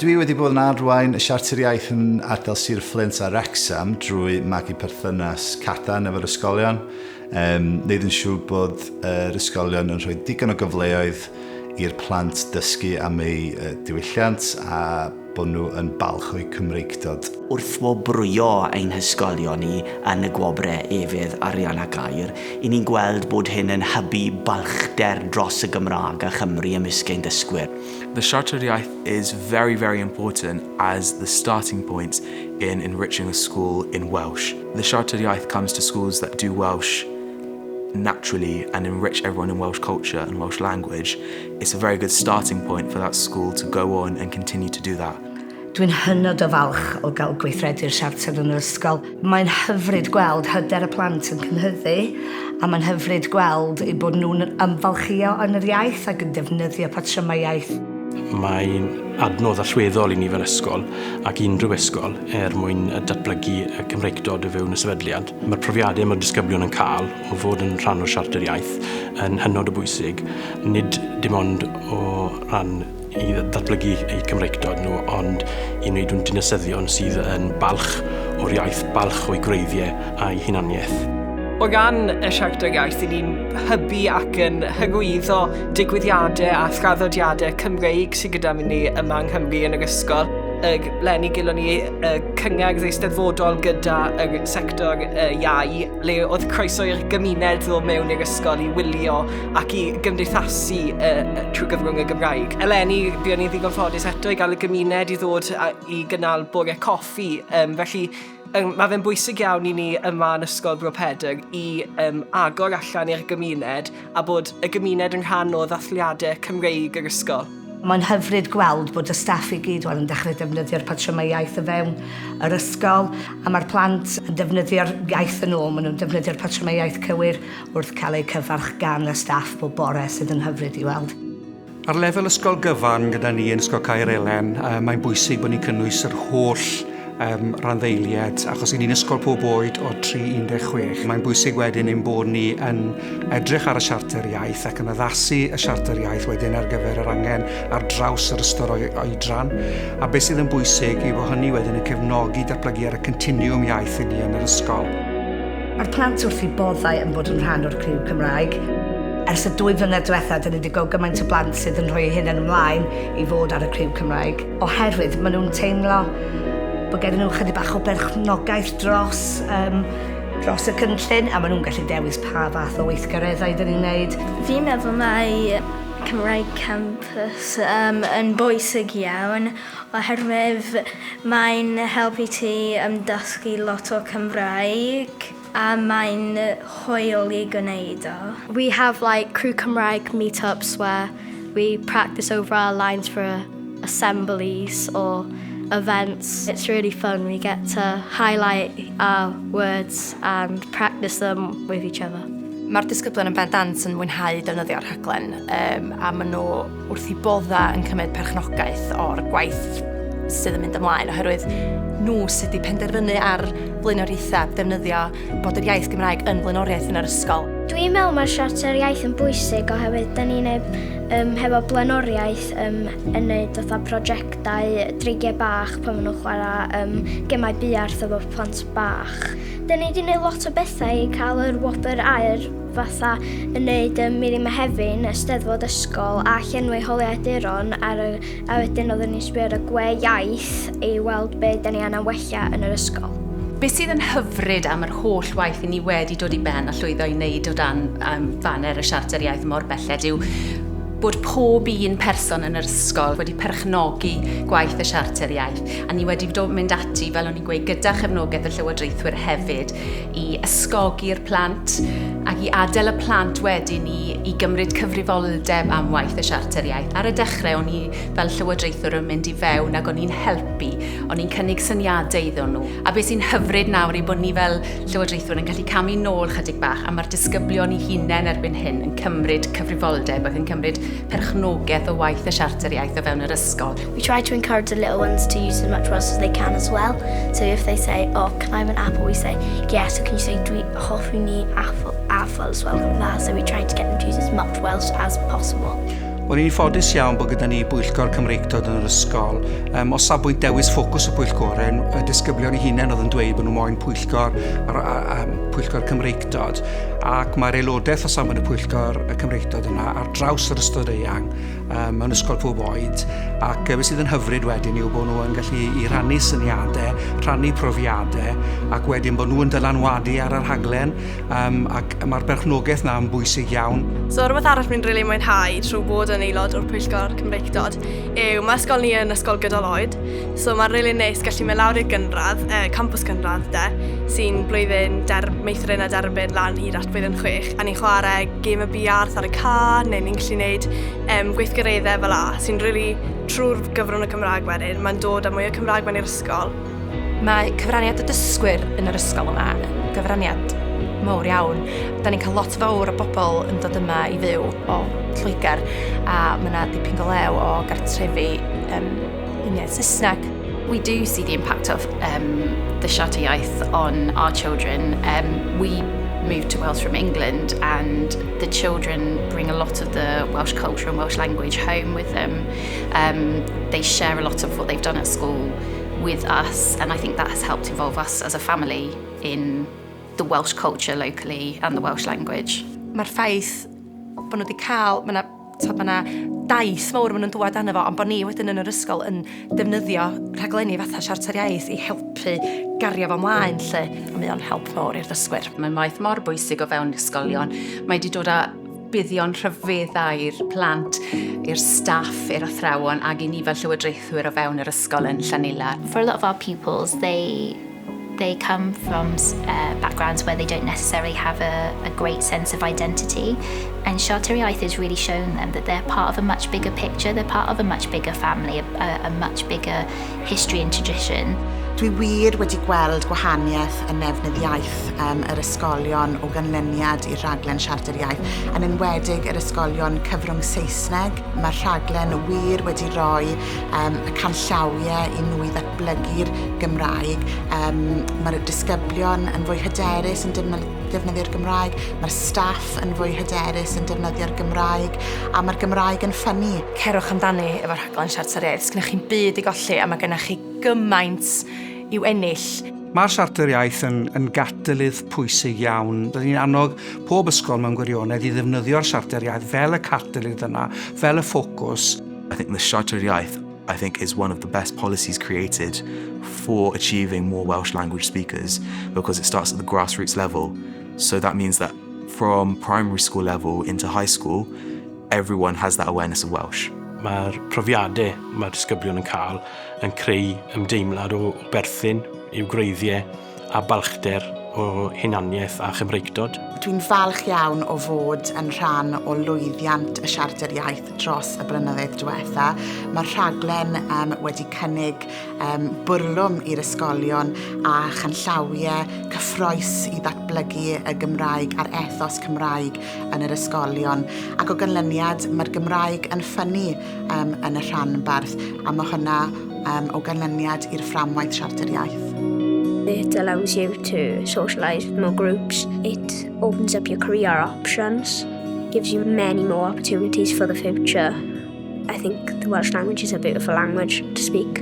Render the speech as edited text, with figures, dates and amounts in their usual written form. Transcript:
Dwi wedi bod yn arwain y siarter iaith yn ardal Sir Fflint a Wrexham drwy magu perthynas cadarn efo'r ysgolion. Neud yn siŵr bod yr ysgolion yn rhoi digon o gyfleoedd i'r plant dysgu am eu diwylliant a bod nhw yn balch o'i Cymreigdod. Wrth wobrwyo ein hysgolion ni yn y gwobre efydd Arianna Gair, i ni'n gweld bod hyn yn hybu balchder dros y Gymraeg a Chymru ymysg ein dysgwyr. The Siarter Iaith is very, very important as the starting point in enriching a school in Welsh. The Siarter Iaith comes to schools that do Welsh naturally and enrich everyone in Welsh culture and Welsh language. It's a very good starting point for that school to go on and continue to do that. Dwi'n hynod o falch o gael gweithredu'r siarter yn yr ysgol. Mae'n hyfryd gweld hyder y plant yn cynhyddu, a mae'n hyfryd gweld eu bod nhw'n ymfalchio yn yr iaith ac yn defnyddio patrymau iaith. Mae'n adnodd allweddol i ni fel ysgol ac unrhyw ysgol mwyn datblygu y Cymreigdod o fewn y sefydliad. Mae'r profiadau mae'r disgyblion yn cael o fod yn rhan o'r siarter iaith yn hynod o bwysig, nid dim ond o ran i datblygu eu Cymreigdod nhw, ond i wneud nhw'n dinasyddion sydd yn balch o'r iaith, balch o'i gwreiddiau a'i hunaniaeth. O gan y siarter iaith, ni'n hybu ac yn hyrwyddo digwyddiadau a thraddodiadau Cymreig sydd gyda ni yma yng Nghymru yn yr ysgol. Leni gilon ni cyngerdd eisteddfodol gyda y sector iau, le oedd croeso i'r gymuned ddod mewn i'r ysgol i wylio ac i gymdeithasu trwy gyfrwng y Gymraeg. Eleni, buon ni ddigon ffodus eto i gael y gymuned i ddod i gynnal bore coffi, felly mae fe'n bwysig iawn i ni yma yn Ysgol Bro Pedr i agor allan i'r gymuned a bod y gymuned yn rhan o ddathliadau Cymreig yr ysgol. Mae'n hyfryd gweld bod y staff i gyd yn dechrau defnyddio'r patrymau iaith o fewn yr ysgol, a mae'r plant yn defnyddio'r iaith yn ôl, maen nhw'n defnyddio'r patrymau iaith cywir wrth cael eu cyfarch gan y staff bob bore sydd yn hyfryd i weld. Ar lefel ysgol gyfan gyda ni yn Ysgol Caerelen, mae'n bwysig bod ni'n cynnwys yr holl randdeiliad, achos i ni'n ysgol pob oed o 3-16. Mae'n bwysig wedyn ein bod ni yn edrych ar y siarter iaith ac yn addasu y siarter iaith wedyn ar gyfer yr angen ar draws yr ystod oedran. A beth sydd yn bwysig i bod hynny wedyn yn cefnogi datblygu ar y continuum iaith i ni yn yr ysgol. Mae'r plant wrth i boddau yn bod yn rhan o'r criw Cymraeg. Ers y 2 flynedd diwethaf, dyn ni wedi gweld gymaint o blant sydd yn rhoi hyn yn ymlaen i fod ar y criw Cymraeg. Oherwydd, maen nhw'n teimlo bod gen nhw chydig bach o berchnogaeth dros y cynllun, a maen nhw'n gallu dewis pa fath o weithgareddau dyn ni'n gwneud. Fi'n meddwl mae Cymraeg Campus yn bwysig iawn, oherwydd mae'n helpu ti dysgu lot o Cymraeg, a mae'n hwyl i gwneud o. We have like Crew Cymraeg meetups where we practice over our lines for assemblies or events. It's really fun. We get to highlight our words and practice them with each other. Mae'r disgyblion yn bendant yn mwynhau defnyddio'r rhaglen a maen nhw wrth i bodda yn cymryd perchnogaeth o'r gwaith sydd yn mynd ymlaen oherwydd nhw sydd wedi penderfynu ar blaenoriaethau defnyddio bod yr iaith Gymraeg yn blaenoriaeth yn yr ysgol. Dwi'n meddwl mae'r siarter iaith yn bwysig oherwydd da ni'n hefo blaenoriaeth yn gwneud fatha prosiectau dreigiau bach pan maen nhw'n chwarae gemau buarth efo plant bach. Da ni wedi gwneud lot o bethau i cael yr wobr aur fatha yn gwneud Miri Mehefin, Eisteddfod ysgol a llenwi holiaduron a wedyn oedden ni'n sbio ar y gwe iaith i weld be da ni angen wella yn yr ysgol. Be sydd yn hyfryd am yr holl waith i ni wedi dod i ben a llwyddo i wneud o dan faner y siarter iaith mor belled yw bod pob un person yn yr ysgol wedi perchnogi gwaith y siarter iaith. A ni wedi mynd ati, fel o'n i'n gweud, gyda chefnogaeth y llywodraethwyr hefyd, i ysgogi'r plant ac i adael y plant wedyn i gymryd cyfrifoldeb am waith y siarter iaith. Ar y dechrau, o'n i fel llywodraethwr yn mynd i fewn ac o'n i'n helpu, o'n i'n cynnig syniadau iddyn nhw. A beth sy'n hyfryd nawr i bod ni fel llywodraethwr yn gallu camu nôl chydig bach a mae'r disgyblion i hunain erbyn hyn yn cymryd cyfrifoldeb ac yn cymryd perchnogaeth o waith y siarter iaith o fewn yr ysgol. We try to encourage the little ones to use as much Welsh as they can as well. So if they say, oh, can I have an apple? We say, yes. So can you say, dwi hoffi ni apple as well? So we try to get them to use as much Welsh as possible. Wel, ni'n ffodus iawn bod gyda ni bwyllgor Cymreictod yn yr ysgol. O safbwynt dewis ffocws y pwyllgorau, y disgyblion eu hunain oedd yn dweud bod nhw moyn pwyllgor Cymreictod. Ac mae'r aelodaeth o safbwynt y pwyllgor Cymreictod yna ar draws yr ystod eang mewn ysgol pob oed. Ac beth sydd yn hyfryd wedyn yw bod nhw yn gallu i rannu syniadau, rhannu profiadau, ac wedyn bod nhw yn dylanwadu ar yr rhaglen, ac mae'r berchnogaeth yna yn bwysig iawn. So rhywbeth arall fi'n rili mwynhau trwy bod yn aelod o'r pwyllgor Cymreictod yw mae ysgol ni yn ysgol gydol oed. So mae'n rili neis gallu mynd lawr i'r gynradd, campws gynradd sy'n blwyddyn meithrin a derbyn lan hyd at blwyddyn 6. A ni'n chwarae gêm y biarth ar y car, neu ni'n gallu gwneud gweithgareddau fel la, sy'n rili trwy'r gyfrwng y Cymraeg wedyn. Mae'n dod â mwy o Cymraeg mewn i'r ysgol. Mae cyfraniad y dysgwyr yn yr ysgol yma yn gyfraniad mawr iawn. Da ni'n cael lot fawr o bobl yn dod yma i fyw o Lloegr, a mae yna dipyn go lew o gartrefi uniaith Saesneg. We do see the impact of the Siarter Iaith on our children. We moved to Wales from England, and the children bring a lot of the Welsh culture and Welsh language home with them. They share a lot of what they've done at school with us, and I think that has helped involve us as a family in the Welsh culture locally and the Welsh language. Mae'r ffaith bod nhw wedi cael, mae yna daith mawr maen nhw'n dwad arno fo, ond bod ni wedyn yn yr ysgol yn defnyddio rhaglenni fatha Siarter Iaith i helpu gario fo mlaen, lle mae o'n help mawr i'r dysgwyr. Mae'n maith mor bwysig o fewn ysgolion. Mae wedi dod â buddion rhyfeddau i'r plant, i'r staff, i'r athrawon, ac i ni fel llywodraethwyr o fewn yr ysgol yn Llanila. For a lot of our pupils, they come from backgrounds where they don't necessarily have a great sense of identity, and Siarter Iaith has really shown them that they're part of a much bigger picture, they're part of a much bigger family, a much bigger history and tradition. Dwi wir wedi gweld gwahaniaeth yn nefnydd iaith yr ysgolion o ganlyniad i'r rhaglen Siarter Iaith, yn enwedig yr ysgolion cyfrwng Saesneg. Mae'r rhaglen wir wedi rhoi y canllawiau i nhw i ddatblygu'r Gymraeg. Mae'r disgyblion yn fwy hyderus yn defnyddio'r Gymraeg, mae'r staff yn fwy hyderus yn defnyddio'r Gymraeg, a mae'r Gymraeg yn ffynnu. Cerwch amdani efo'r rhaglen Siarter Iaith, sgynnych chi'n byd i golli, a mae gennych chi gymaint i'w ennill. Mae'r Siarter Iaith yn gadalydd pwysig iawn. Dyna ni'n annog pob ysgol mewn gwirionedd i ddefnyddio'r Siarter Iaith fel y catalydd yna, fel y ffocws. I think the Siarter Iaith, is one of the best policies created for achieving more Welsh language speakers, because it starts at the grassroots level. So that means that from primary school level into high school, everyone has that awareness of Welsh. Mae'r profiadau mae'r disgyblion yn cael yn creu ymdeimlad o berthyn i'w greiddiau a balchder o hunaniaeth a Chymreictod. Dwi'n falch iawn o fod yn rhan o lwyddiant y Siarter Iaith dros y blynyddoedd diwetha. Mae'r rhaglen wedi cynnig bwrlwm i'r ysgolion a chanllawiau cyffroes i ddatblygu y Gymraeg a'r ethos Cymraeg yn yr ysgolion. Ac o ganlyniad, mae'r Gymraeg yn ffynnu yn y rhanbarth, a mae hwnna o ganlyniad i'r fframwaith Siarter Iaith. It allows you to socialise with more groups. It opens up your career options, gives you many more opportunities for the future. I think the Welsh language is a beautiful language to speak.